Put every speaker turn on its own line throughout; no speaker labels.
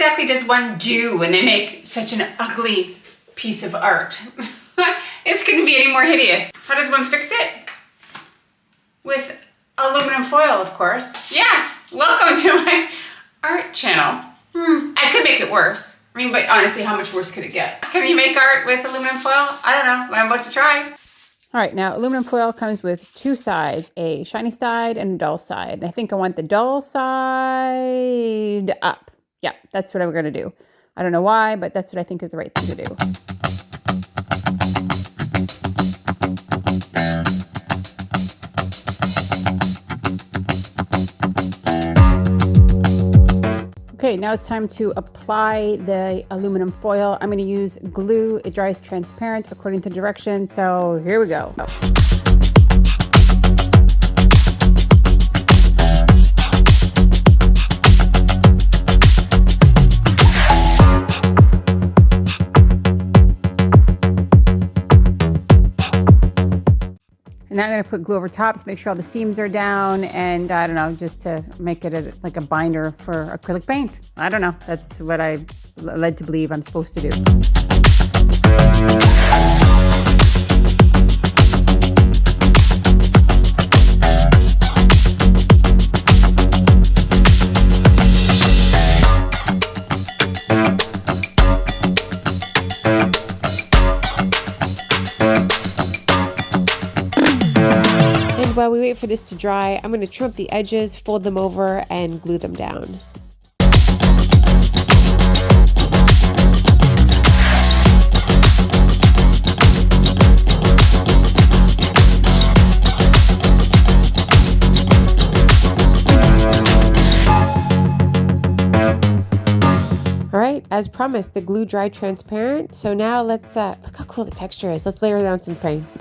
exactly does one do when they make such an ugly piece of art? It's going to be any more hideous. How does one fix it? With aluminum foil, of course. Yeah, welcome to my art channel. I could make it worse. I mean, but honestly, how much worse could it get? Can you make art with aluminum foil? I don't know, but I'm about to try.
All right, now aluminum foil comes with two sides, a shiny side and a dull side. I think I want the dull side up. Yeah, that's what I'm gonna do. I don't know why, but that's what I think is the right thing to do. Okay, now it's time to apply the aluminum foil. I'm going to use glue. It dries transparent according to directions. So here we go. And now I'm going to put glue over top to make sure all the seams are down, and I don't know, just to make it like a binder for acrylic paint. I don't know. That's what I led to believe I'm supposed to do. While we wait for this to dry, I'm going to trim up the edges, fold them over, and glue them down. All right, as promised, the glue dried transparent. So now let's, look how cool the texture is. Let's layer down some paint.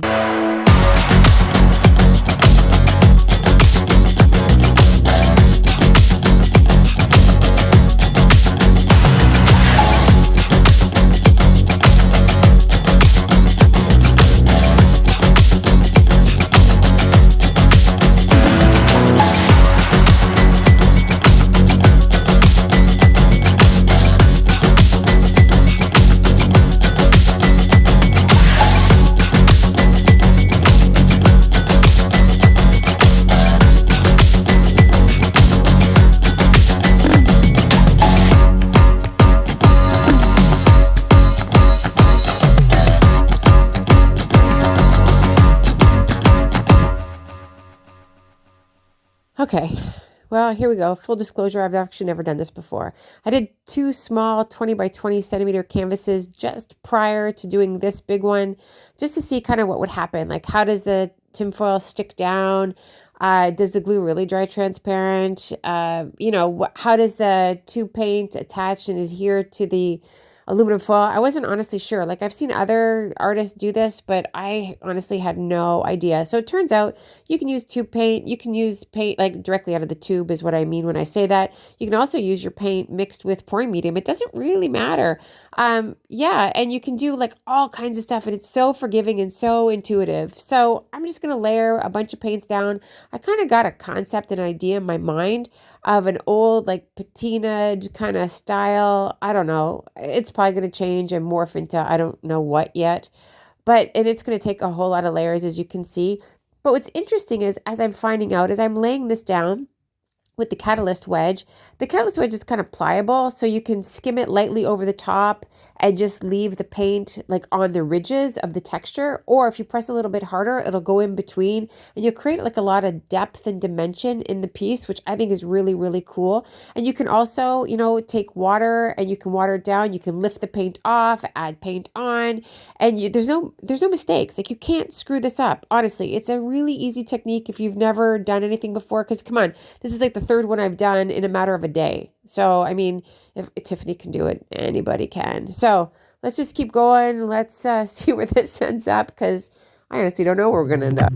Okay, well, here we go. Full disclosure, I've actually never done this before. I did two small 20 by 20 centimeter canvases just prior to doing this big one, just to see kind of what would happen. Like, how does the tinfoil stick down? Does the glue really dry transparent? You know, how does the tube paint attach and adhere to the aluminum foil? I wasn't honestly sure. Like, I've seen other artists do this, but I honestly had no idea. So it turns out you can use tube paint. You can use paint like directly out of the tube is what I mean when I say that. You can also use your paint mixed with pouring medium. It doesn't really matter. Yeah, and you can do like all kinds of stuff, and it's so forgiving and so intuitive. So I'm just going to layer a bunch of paints down. I kind of got a concept and idea in my mind of an old like patinaed kind of style. I don't know. It's probably going to change and morph into I don't know what yet. And it's going to take a whole lot of layers, as you can see. But what's interesting is, as I'm finding out, as I'm laying this down with the catalyst wedge is kind of pliable, so you can skim it lightly over the top and just leave the paint like on the ridges of the texture. Or if you press a little bit harder, it'll go in between and you'll create like a lot of depth and dimension in the piece, which I think is really, really cool. And you can also, you know, take water and you can water it down. You can lift the paint off, add paint on, and there's no mistakes. Like, you can't screw this up. Honestly, it's a really easy technique if you've never done anything before, because come on, this is like the third one I've done in a matter of a day. So, I mean, if Tiffany can do it, anybody can. So let's just keep going. Let's see where this ends up, because I honestly don't know where we're going to end up.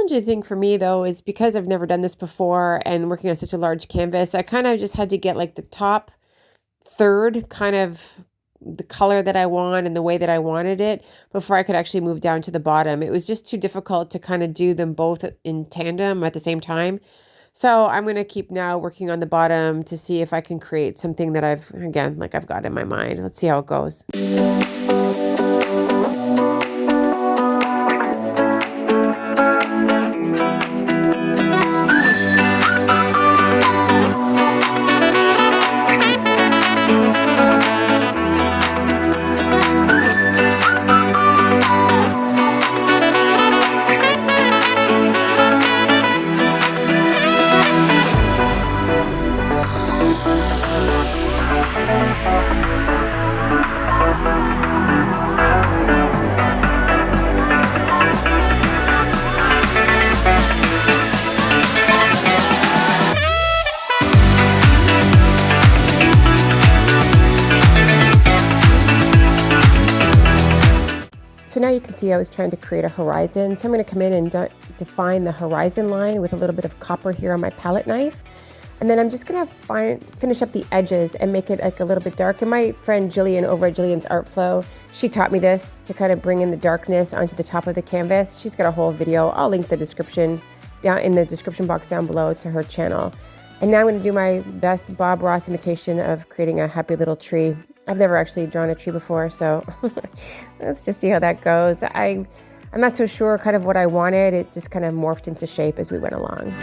challenging thing for me though is because I've never done this before and working on such a large canvas, I kind of just had to get like the top third kind of the color that I want and the way that I wanted it before I could actually move down to the bottom. It was just too difficult to kind of do them both in tandem at the same time. So I'm going to keep now working on the bottom to see if I can create something that I've got in my mind. Let's see how it goes. So now you can see I was trying to create a horizon. So I'm going to come in and define the horizon line with a little bit of copper here on my palette knife. And then I'm just going to finish up the edges and make it like a little bit dark. And my friend Jillian over at Jillian's Art Flow, she taught me this to kind of bring in the darkness onto the top of the canvas. She's got a whole video. I'll link the description down in the description box down below to her channel. And now I'm going to do my best Bob Ross imitation of creating a happy little tree. I've never actually drawn a tree before, so let's just see how that goes. I'm not so sure kind of what I wanted. It just kind of morphed into shape as we went along.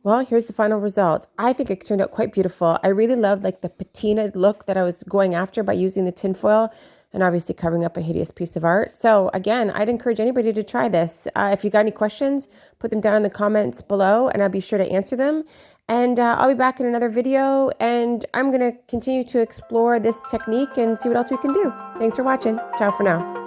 Well, here's the final result. I think it turned out quite beautiful. I really loved like the patinaed look that I was going after by using the tinfoil and obviously covering up a hideous piece of art. So again, I'd encourage anybody to try this. If you got any questions, put them down in the comments below and I'll be sure to answer them. And I'll be back in another video and I'm going to continue to explore this technique and see what else we can do. Thanks for watching. Ciao for now.